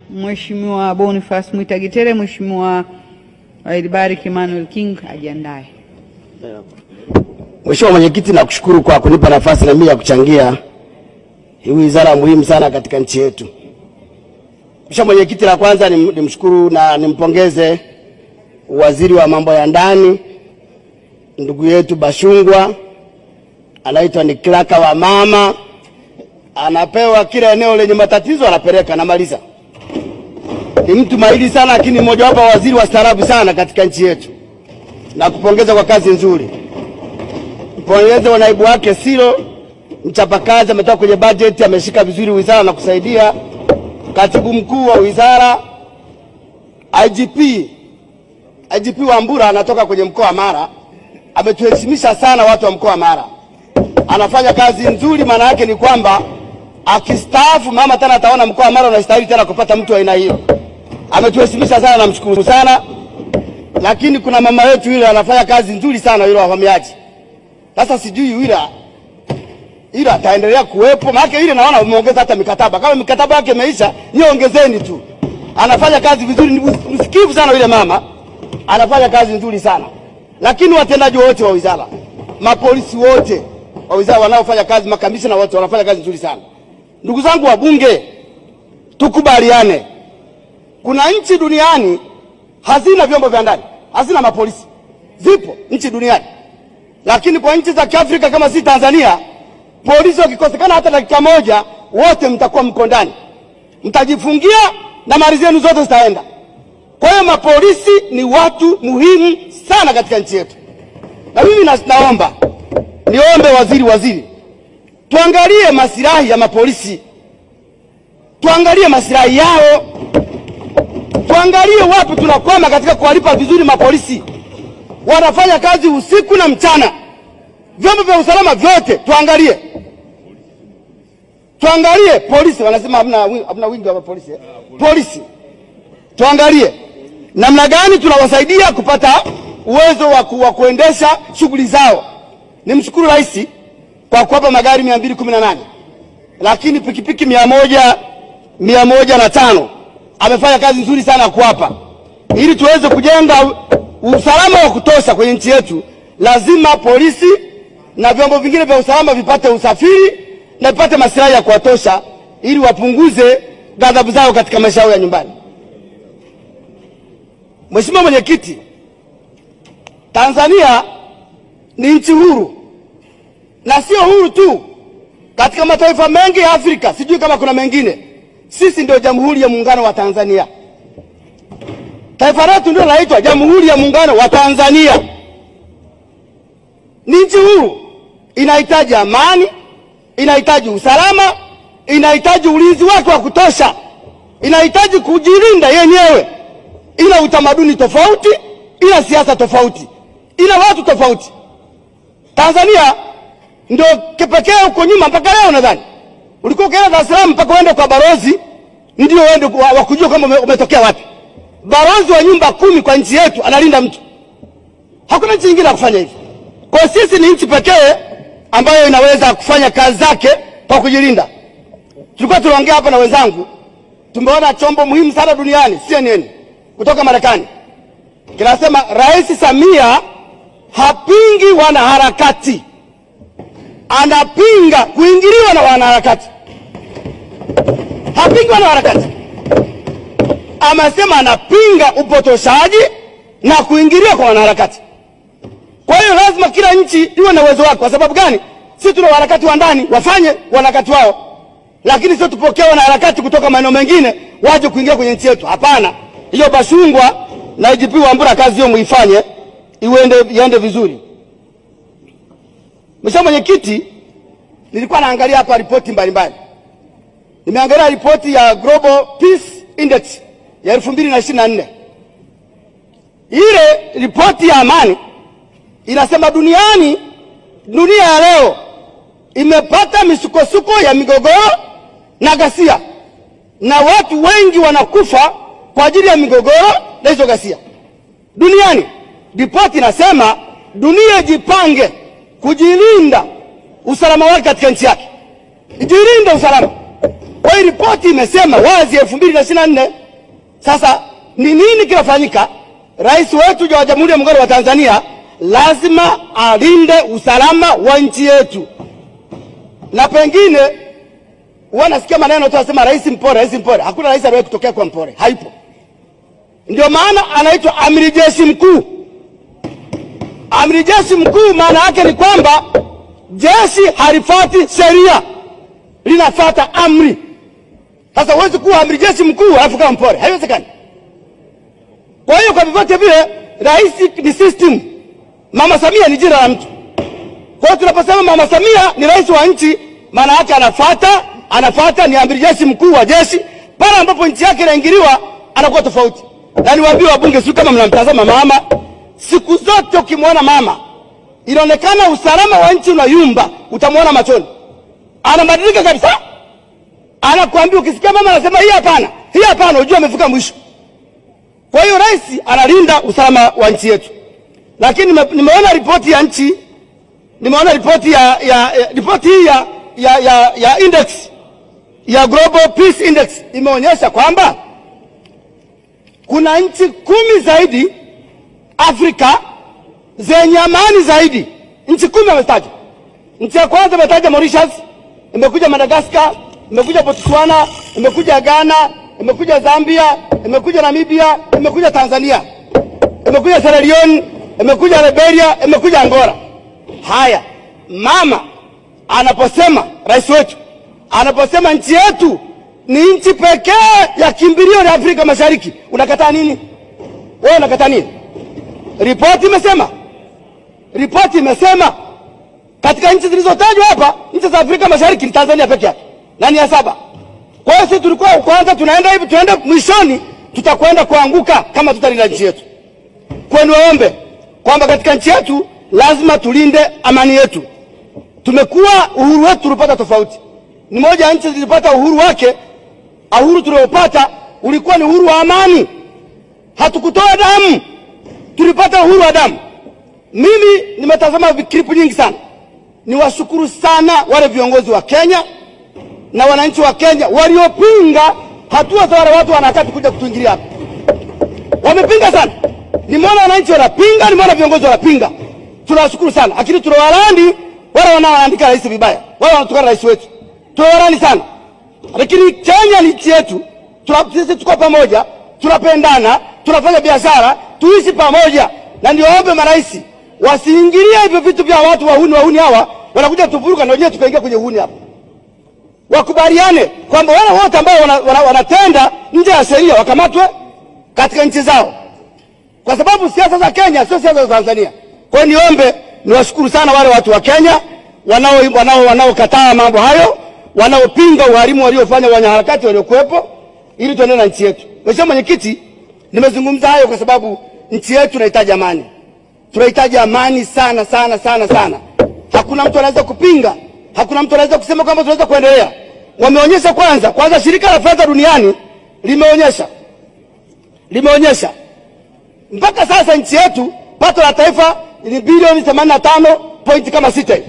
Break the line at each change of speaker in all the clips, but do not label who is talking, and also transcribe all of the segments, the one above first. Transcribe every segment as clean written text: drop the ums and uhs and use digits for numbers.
Mheshimiwa Boniface Mwitagitere, Mheshimiwa Elibariki Emmanuel King ajiandae.
Mheshimiwa Mwenyekiti, nakushukuru kwa kunipa nafasi na mimi ya kuchangia hii wizara muhimu sana katika nchi yetu. Mheshimiwa Mwenyekiti, la kwanza nimshukuru na nimpongeze Waziri wa Mambo ya Ndani ndugu yetu Bashungwa, anaitwa ni klaka wa mama, anapewa kila eneo lenye matatizo anapeleka na maliza. Ni mtu mahiri sana, lakini mmoja wapo waziri wa staarabu sana katika nchi yetu. Na kupongeza kwa kazi nzuri. Mpongeze naibu wake Silo, mchapakazi, ametoka kwenye budget, ameshika vizuri wizara na kusaidia. Katibu mkuu wa wizara, IGP Wambura anatoka kwenye mkoa wa Mara, ametuheshimisha sana watu wa mkoa wa Mara. Anafanya kazi nzuri, maana yake ni kwamba akistaafu mama tena ataona mkoa wa Mara unastahili tena kupata mtu wa aina hiyo. Ametuheshimisha sana, namshukuru sana. Lakini kuna mama wetu yule anafanya kazi nzuri sana yule wahamiaji. Sasa sijui yule ataendelea kuwepo, maana yule naona umeongeza hata mikataba. Kama mikataba yake imeisha, niongezeni tu. Anafanya kazi vizuri, msikivu sana yule mama. Anafanya kazi nzuri sana. Lakini watendaji wote wa wizara, mapolisi wote wa wizara wanaofanya kazi, makamishna wote wanafanya kazi nzuri sana. Ndugu zangu wabunge, tukubaliane. Kuna nchi duniani hazina vyombo vya ndani, hazina mapolisi. Zipo nchi duniani. Lakini kwa nchi za Kiafrika kama si Tanzania, polisi wakikosekana hata dakika moja, wote mtakuwa mko ndani. Mtajifungia na mali zenu zote zitaenda. Kwa hiyo mapolisi ni watu muhimu sana katika nchi yetu. Na mimi niombe waziri, tuangalie maslahi ya mapolisi. Tuangalie maslahi yao. Tuangalie wapi tunakwama katika kuwalipa vizuri mapolisi. Wanafanya kazi usiku na mchana. Vyombo vya usalama vyote tuangalie. Tuangalie polisi, wanasema hamna wingi wa polisi. Polisi. Tuangalie namna gani tunawasaidia kupata uwezo wa kuendesha shughuli zao. Nimshukuru Rais kwa kuwapa magari 218. Lakini pikipiki 105. Amefanya kazi nzuri sana kuwapa. Ili tuweze kujenga usalama wa kutosha kwenye nchi yetu, lazima polisi na vyombo vingine vya usalama vipate usafiri na vipate maslahi ya kuwatosha ili wapunguze ghadhabu zao katika maisha yao ya nyumbani. Mheshimiwa Mwenyekiti, Tanzania ni nchi huru. Na sio huru tu. Katika mataifa mengi ya Afrika, sijui kama kuna mengine, sisi ndio Jamhuri ya Muungano wa Tanzania. Taifa letu ndio laitwa Jamhuri ya Muungano wa Tanzania. Ni nchi huru. Inahitaji amani, inahitaji usalama, inahitaji ulinzi wake wa kutosha, inahitaji kujilinda yenyewe. Ina utamaduni tofauti, ina siasa tofauti, ina watu tofauti. Tanzania ndio kipekee huko nyuma mpaka leo nadhani. Ulikuwa ukienda Dar es Salaam mpaka uende kwa balozi ndio uende wakujua kama umetokea wapi. Balozi wa nyumba 10 kwa nchi yetu analinda mtu. Hakuna nchi nyingine ya kufanya hivi. Kwa sisi ni nchi pekee ambayo inaweza kufanya kazi zake kwa kujilinda. Tulikuwa tunaongea hapa na wenzangu, tumeona chombo muhimu sana duniani, CNN, kutoka Marekani. Kinasema Rais Samia hapingi wanaharakati. Anapinga kuingiliwa na wanaharakati. Hapingi wanaharakati. Amesema anapinga upotoshaji na kuingiliwa kwa wanaharakati. Kwa hiyo lazima kila nchi iwe na uwezo wake. Kwa sababu gani? Sisi tuna wanaharakati wa ndani, wafanye wanaharakati wao. Lakini sio tupokee wanaharakati kutoka maeneo mengine waje kuingia kwenye nchi yetu. Hapana. Hiyo Bashungwa na IGP Wambura kazi hiyo muifanye iende vizuri. Mheshimiwa Mwenyekiti, nilikuwa naangalia hapa ripoti mbalimbali. Nimeangalia ripoti ya Global Peace Index ya 2024. Ile ripoti ya amani inasema dunia ya leo imepata misukosuko ya migogoro na ghasia. Na watu wengi wanakufa kwa ajili ya migogoro na hizo ghasia. Duniani, ripoti inasema dunia jipange kujilinda usalama wake katika nchi yake. Ijilinde usalama. Kwa hiyo ripoti imesema wazi 2024 Sasa ni nini kinafanyika? Rais wetu wa Jamhuri ya Muungano wa Tanzania lazima alinde usalama wa nchi yetu. Na pengine wanasikia maneno tu wasema rais mpore, rais mpore. Hakuna rais aliyewahi kutokea kwa mpore, haipo. Ndio maana anaitwa amiri jeshi mkuu. Amiri jeshi mkuu maana yake ni kwamba jeshi halifuati sheria, linafuata amri. Sasa huwezi kuwa amiri jeshi mkuu alafu kama mpore, haiwezekani. Kwa hiyo kwa vyovyote vile rais ni system. Mama Samia ni jina la mtu. Kwa hiyo tunaposema Mama Samia ni rais wa nchi, maana yake anafuata ni amiri jeshi mkuu wa jeshi. Pale ambapo nchi yake inaingiliwa anakuwa tofauti. Na niwaambie wabunge, sio kama mnamtazama mama, siku zote ukimwona mama inaonekana usalama wa nchi unayumba, utamwona machoni. Anabadilika kabisa. Anakuambia ukisikia mama anasema hii hapana, unajua amefika mwisho. Kwa hiyo rais analinda usalama wa nchi yetu. Lakini nimeona ripoti ya nchi, nimeona ripoti ya index ya Global Peace Index imeonyesha kwamba kuna nchi 10 zaidi Afrika zenye amani zaidi. Nchi 10 ametaja. Nchi ya kwanza ametaja Mauritius, imekuja Madagascar, imekuja Botswana, imekuja Ghana, imekuja Zambia, imekuja Namibia, imekuja Tanzania, imekuja Sierra Leone, imekuja Liberia, imekuja Angola. Haya, mama anaposema, rais wetu anaposema nchi yetu ni nchi pekee ya kimbilio la Afrika Mashariki, unakataa nini? Wewe unakataa nini? Ripoti imesema katika nchi zilizotajwa hapa, nchi za Afrika Mashariki ni Tanzania pekee yake, na ni ya 7. Kwa hiyo sisi tulikuwa kwanza tunaenda hivi, tuende mwishoni tutakwenda kuanguka kama tutalinda nchi yetu. Kwa niwaombe kwamba katika nchi yetu lazima tulinde amani yetu. Tumekuwa uhuru wetu tulipata tofauti. Ni moja ya nchi zilipata uhuru wake, uhuru tuliopata ulikuwa ni uhuru wa amani. Hatukutoa damu, tulipata uhuru wa damu. Mimi nimetazama clip nyingi sana. Niwashukuru sana wale viongozi wa Kenya na wananchi wa Kenya waliopinga hatua za wale watu wanataka kuja kutuingilia hapa. Wamepinga sana. Nimeona wananchi wanapinga, nimeona viongozi wanapinga. Tunawashukuru sana. Lakini tunawalani wale wanaoandika rais vibaya, wale wanatukana rais wetu. Tunawalani sana. Lakini Kenya ni nchi yetu. Sisi tuko pamoja, tunapendana, tunafanya biashara, tuishi pamoja. Na niwaombe marais wasiingilie hivyo vitu vya watu wahuni hawa, wanakuja tuvuruga na wenyewe tukaingia kwenye uhuni hapa. Wakubaliane kwamba wale wote ambao wanatenda nje ya sheria wakamatwe katika nchi zao. Kwa sababu siasa za Kenya sio siasa za Tanzania. Kwa hiyo niombe, niwashukuru sana wale watu wa Kenya wanaokataa mambo hayo, wanaopinga uhalimu waliofanya wanaharakati waliokuwepo, ili tuende na nchi yetu. Mheshimiwa Mwenyekiti, nimezungumza hayo kwa sababu nchi yetu inahitaji amani. Tunahitaji amani sana sana sana sana. Hakuna mtu anaweza kupinga, hakuna mtu anaweza kusema kwamba tunaweza kuendelea. Wameonyesha kwanza shirika la fedha duniani limeonyesha mpaka sasa nchi yetu pato la taifa ni bilioni 85.6.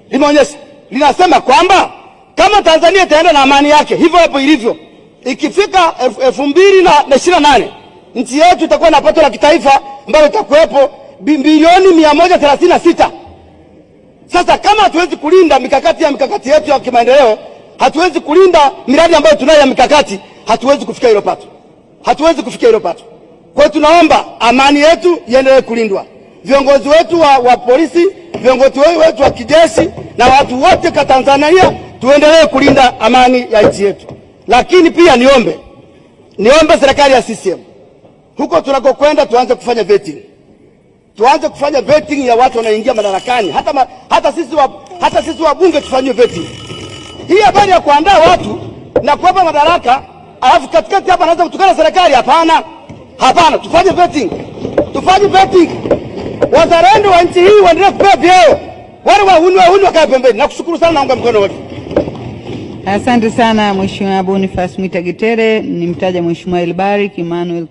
Limeonyesha, linasema kwamba kama Tanzania itaenda na amani yake hivyo hapo ilivyo, ikifika 2028 nchi yetu itakuwa na pato la kitaifa ambalo litakuwepo bilioni 136. Sasa kama hatuwezi kulinda mikakati yetu ya kimaendeleo, hatuwezi kulinda miradi ambayo tunayo ya mikakati, hatuwezi kufikia hilo pato. Kwa hiyo tunaomba amani yetu iendelee kulindwa. Viongozi wetu wa polisi, viongozi wetu wa kijeshi na watu wote kwa Tanzania tuendelee kulinda amani ya nchi yetu. Lakini pia niombe serikali ya CCM, huko tunakokwenda tuanze kufanya vetting. Tuanze kufanya vetting ya watu wanaoingia madarakani. Hata sisi wabunge tufanywe vetting. Hii habari ya kuandaa watu na kuwapa madaraka alafu katikati hapa anaanza kutukana serikali, hapana. Tufanye vetting. Wazalendo wa nchi hii waendelee kupewa vyeo. Wale wahuni wakae pembeni. Nakushukuru sana, naunga mkono wote.
Asante sana Mheshimiwa Boniface Mwita Getere. Nimtaja Mheshimiwa Elbarik Emmanuel